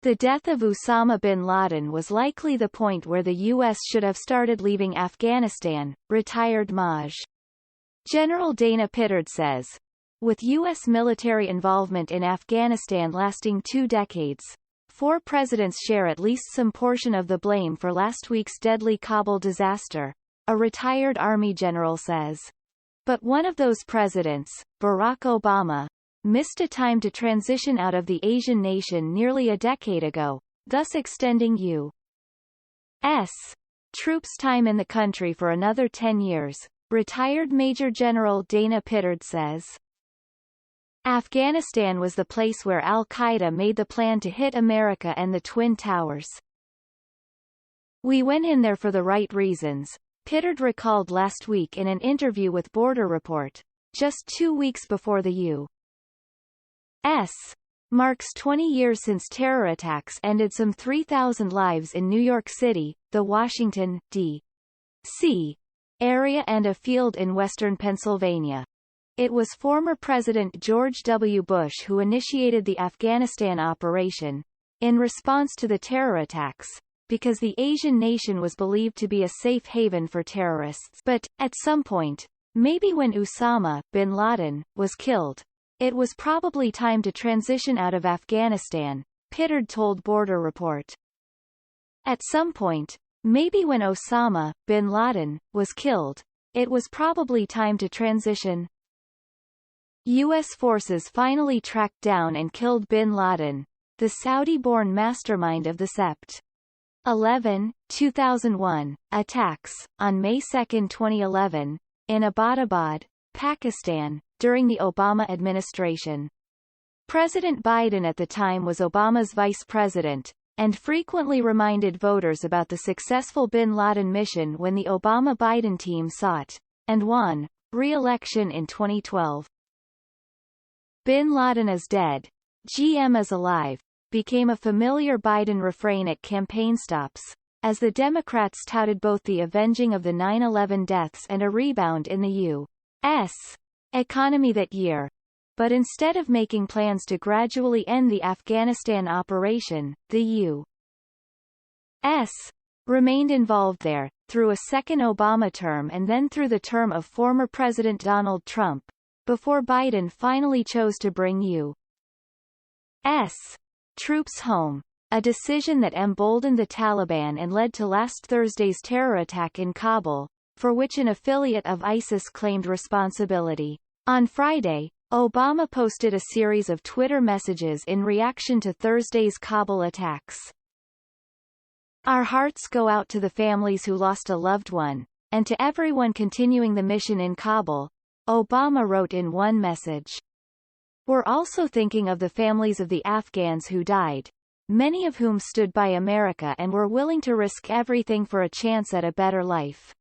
The death of Osama bin Laden was likely the point where the U.S. should have started leaving Afghanistan, retired Maj. General Dana Pittard says. With U.S. military involvement in Afghanistan lasting 2 decades, 4 presidents share at least some portion of the blame for last week's deadly Kabul disaster, a retired Army general says. But one of those presidents, Barack Obama, missed a time to transition out of the Asian nation nearly a decade ago, thus extending U.S. troops' time in the country for another 10 years, retired Major General Dana Pittard says. Afghanistan was the place where al-Qaeda made the plan to hit America and the Twin Towers. We went in there for the right reasons, Pittard recalled last week in an interview with Border Report, just 2 weeks before the U.S. marks 20 years since terror attacks ended some 3,000 lives in New York City, the Washington, D.C. area and a field in western Pennsylvania. It was former President George W. Bush who initiated the Afghanistan operation, in response to the terror attacks, because the Asian nation was believed to be a safe haven for terrorists. But, at some point, maybe when Osama bin Laden was killed, it was probably time to transition out of Afghanistan, Pittard told Border Report. At some point, maybe when Osama bin Laden was killed, it was probably time to transition. U.S. forces finally tracked down and killed bin Laden, the Saudi-born mastermind of the Sept. 11, 2001, attacks, on May 2, 2011, in Abbottabad, Pakistan, during the Obama administration. President Biden at the time was Obama's vice president, and frequently reminded voters about the successful bin Laden mission when the Obama-Biden team sought, and won, re-election in 2012. Bin Laden is dead, GM is alive, became a familiar Biden refrain at campaign stops, as the Democrats touted both the avenging of the 9/11 deaths and a rebound in the U.S. economy that year. But instead of making plans to gradually end the Afghanistan operation, the U.S. remained involved there, through a second Obama term and then through the term of former President Donald Trump, before Biden finally chose to bring U.S. troops home, a decision that emboldened the Taliban and led to last Thursday's terror attack in Kabul, for which an affiliate of ISIS claimed responsibility. On Friday, Obama posted a series of Twitter messages in reaction to Thursday's Kabul attacks. Our hearts go out to the families who lost a loved one, and to everyone continuing the mission in Kabul, Obama wrote in one message. We're also thinking of the families of the Afghans who died, many of whom stood by America and were willing to risk everything for a chance at a better life.